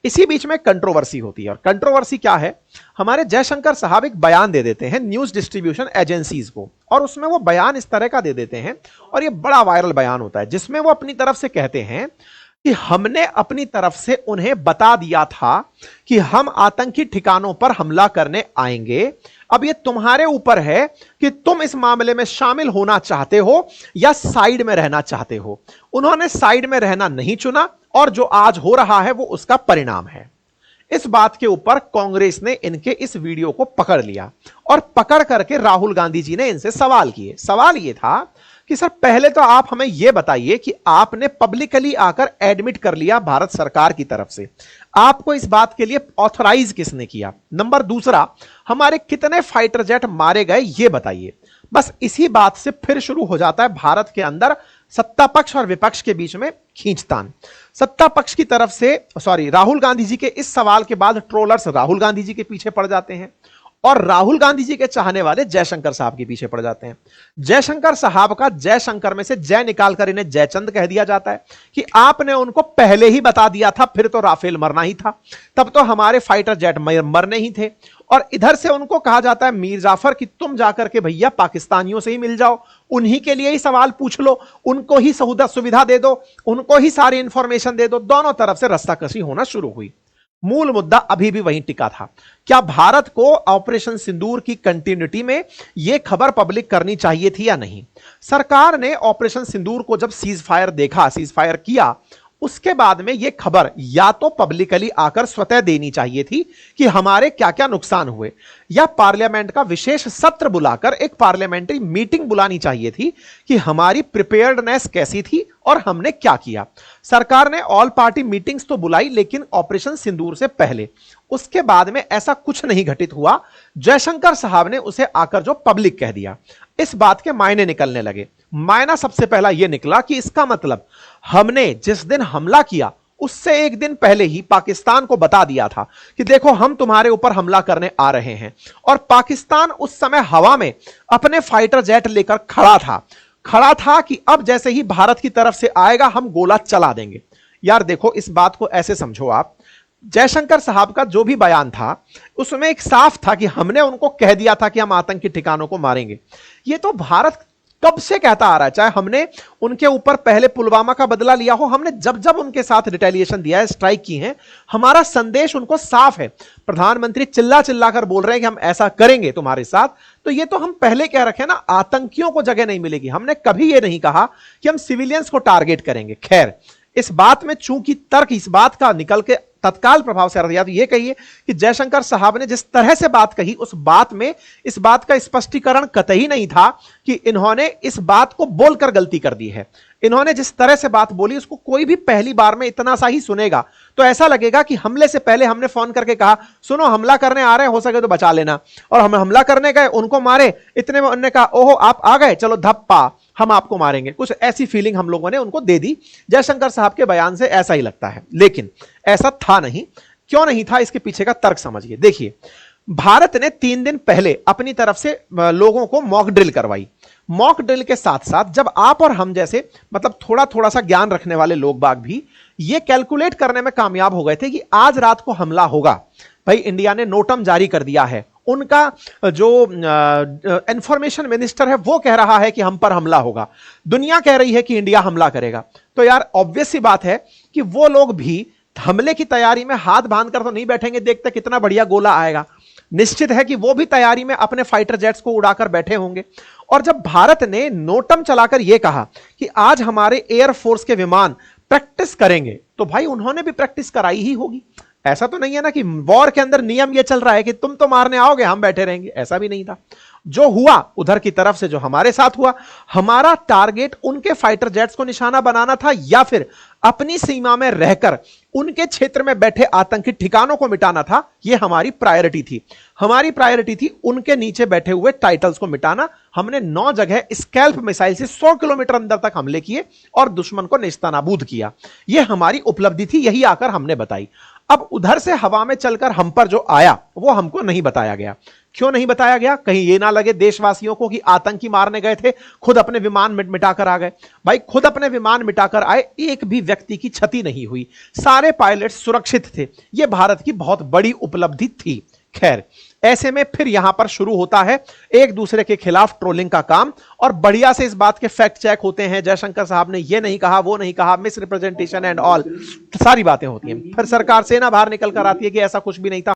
इसी बीच में कंट्रोवर्सी होती है। और कंट्रोवर्सी क्या है, हमारे जयशंकर साहब एक बयान दे देते हैं न्यूज डिस्ट्रीब्यूशन एजेंसीज को, और उसमें वो बयान इस तरह का दे देते हैं, और ये बड़ा वायरल बयान होता है, जिसमें वो अपनी तरफ से कहते हैं कि हमने अपनी तरफ से उन्हें बता दिया था कि हम आतंकी ठिकानों पर हमला करने आएंगे, अब ये तुम्हारे ऊपर है कि तुम इस मामले में शामिल होना चाहते हो या साइड में रहना चाहते हो। उन्होंने साइड में रहना नहीं चुना, और जो आज हो रहा है वो उसका परिणाम है। इस बात के ऊपर कांग्रेस ने इनके इस वीडियो को पकड़ लिया, और पकड़ करके राहुल गांधी जी ने इनसे सवाल किए। सवाल यह था कि सर पहले तो आप हमें यह बताइए कि आपने पब्लिकली आकर एडमिट कर लिया भारत सरकार की तरफ से, आपको इस बात के लिए ऑथराइज किसने किया? नंबर दूसरा, हमारे कितने फाइटर जेट मारे गए यह बताइए। बस इसी बात से फिर शुरू हो जाता है भारत के अंदर सत्ता पक्ष और विपक्ष के बीच में खींचतान। सत्ता पक्ष की तरफ से राहुल गांधी जी के इस सवाल के बाद ट्रोलर्स राहुल गांधी जी के पीछे पड़ जाते हैं, और राहुल गांधी जी के चाहने वाले जयशंकर साहब के पीछे पड़ जाते हैं। जयशंकर साहब का जयशंकर में से जय निकालकर इन्हें जयचंद कह दिया जाता है कि आपने उनको पहले ही बता दिया था, फिर तो राफेल मरना ही था, तब तो हमारे फाइटर जेट मरने ही थे। और इधर से उनको कहा जाता है मीर जाफर कि तुम जाकर के भैया पाकिस्तानियों से ही मिल जाओ, उन्हीं के लिए ही सवाल पूछ लो, उनको ही सुविधा दे दो, उनको ही सारी इंफॉर्मेशन दे दो। दोनों तरफ से रस्साकशी होना शुरू हुई। मूल मुद्दा अभी भी वहीं टिका था। क्या भारत को ऑपरेशन सिंदूर की कंटिन्यूटी में यह खबर पब्लिक करनी चाहिए थी या नहीं? सरकार ने ऑपरेशन सिंदूर को जब सीज फायर किया, उसके बाद में यह खबर या तो पब्लिकली आकर स्वतः देनी चाहिए थी कि हमारे क्या क्या नुकसान हुए, या पार्लियामेंट का विशेष सत्र बुलाकर एक पार्लियामेंट्री मीटिंग बुलानी चाहिए थी कि हमारी प्रिपेयर्डनेस कैसी थी और हमने क्या किया। सरकार ने ऑल पार्टी मीटिंग्स तो बुलाई, लेकिन ऑपरेशन सिंदूर से पहले, उसके बाद में ऐसा कुछ नहीं घटित हुआ। जयशंकर साहब ने उसे आकर जो पब्लिक कह दिया, इस बात के मायने निकलने लगे। मायना सबसे पहला यह निकला कि इसका मतलब हमने जिस दिन हमला किया उससे एक दिन पहले ही पाकिस्तान को बता दिया था कि देखो हम तुम्हारे ऊपर हमला करने आ रहे हैं, और पाकिस्तान उस समय हवा में अपने फाइटर जेट लेकर खड़ा था कि अब जैसे ही भारत की तरफ से आएगा हम गोला चला देंगे। यार देखो, इस बात को ऐसे समझो आप, जयशंकर साहब का जो भी बयान था उसमें एक साफ था कि हमने उनको कह दिया था कि हम आतंकी ठिकानों को मारेंगे। ये तो भारत कब से कहता आ रहा है, चाहे हमने उनके ऊपर पहले पुलवामा का बदला लिया हो, हमने जब जब उनके साथ रिटेलिएशन दिया है, स्ट्राइक की है, हमारा संदेश उनको साफ है। प्रधानमंत्री चिल्ला चिल्ला कर बोल रहे हैं कि हम ऐसा करेंगे तुम्हारे साथ, तो ये तो हम पहले कह रखे ना, आतंकियों को जगह नहीं मिलेगी। हमने कभी ये नहीं कहा कि हम सिविलियंस को टारगेट करेंगे। खैर, इस बात में चूंकि तर्क इस बात का निकल के तत्काल प्रभाव से आ रहा, तो यह कहिए कि जयशंकर साहब ने जिस तरह से बात कही, उस बात में इस बात का स्पष्टीकरण कतई नहीं था कि इन्होंने इस बात को बोलकर गलती कर दी है। इन्होंने जिस तरह से बात बोली, उसको कोई भी पहली बार में इतना सा ही सुनेगा तो ऐसा लगेगा कि हमले से पहले हमने फोन करके कहा सुनो हमला करने आ रहे हैं, हो सके तो बचा लेना, और हम हमला करने गए, उनको मारे, इतने में उन्होंने कहा ओहो आप आ गए, चलो धप्पा हम आपको मारेंगे। कुछ ऐसी फीलिंग हम लोगों ने उनको दे दी। जयशंकर साहब के बयान से ऐसा ही लगता है, लेकिन ऐसा था नहीं। क्यों नहीं था, इसके पीछे का तर्क समझिए। देखिए, भारत ने 3 दिन पहले अपनी तरफ से लोगों को मॉक ड्रिल करवाई। मॉक ड्रिल के साथ साथ जब आप और हम जैसे मतलब थोड़ा थोड़ा सा ज्ञान रखने वाले लोग बाग भी ये कैलकुलेट करने में कामयाब हो गए थे कि आज रात को हमला होगा। भाई इंडिया ने नोटम जारी कर दिया है, उनका जो इंफॉर्मेशन मिनिस्टर है वो कह रहा है कि हम पर हमला होगा, दुनिया कह रही है कि इंडिया हमला करेगा। तो यार ऑब्वियस सी बात है कि वो लोग भी हमले की तैयारी में हाथ बांधकर तो नहीं बैठेंगे देखते कितना बढ़िया गोला आएगा। निश्चित है कि वो भी तैयारी में अपने फाइटर जेट्स को उड़ाकर बैठे होंगे। और जब भारत ने नोटम चलाकर यह कहा कि आज हमारे एयरफोर्स के विमान प्रैक्टिस करेंगे, तो भाई उन्होंने भी प्रैक्टिस कराई ही होगी। ऐसा तो नहीं है ना कि वॉर के अंदर नियम यह चल रहा है कि तुम तो मारने आओगे हम बैठे रहेंगे, ऐसा भी नहीं था। जो हुआ उधर की तरफ से, जो हमारे साथ हुआ, हमारा टारगेट उनके फाइटर जेट्स को निशाना बनाना था या फिर अपनी सीमा में रहकर उनके क्षेत्र में बैठे आतंकी ठिकानों को मिटाना था। यह हमारी प्रायोरिटी थी। हमारी प्रायोरिटी थी उनके नीचे बैठे हुए टाइटल्स को मिटाना। हमने 9 जगह स्कैल्प मिसाइल से 100 किलोमीटर अंदर तक हमले किए और दुश्मन को नेस्तनाबूद किया। यह हमारी उपलब्धि थी, यही आकर हमने बताई। अब उधर से हवा में चलकर हम पर जो आया वो हमको नहीं बताया गया। क्यों नहीं बताया गया? कहीं ये ना लगे देशवासियों को कि आतंकी मारने गए थे, खुद अपने विमान मिटाकर आ गए। भाई खुद अपने विमान मिटाकर आए, एक भी व्यक्ति की क्षति नहीं हुई, सारे पायलट सुरक्षित थे। यह भारत की बहुत बड़ी उपलब्धि थी। खैर, ऐसे में फिर यहां पर शुरू होता है एक दूसरे के खिलाफ ट्रोलिंग का काम, और बढ़िया से इस बात के फैक्ट चेक होते हैं। जयशंकर साहब ने ये नहीं कहा, वो नहीं कहा, मिस रिप्रेजेंटेशन एंड ऑल सारी बातें होती हैं। फिर सरकार सेना बाहर निकल कर आती है कि ऐसा कुछ भी नहीं था।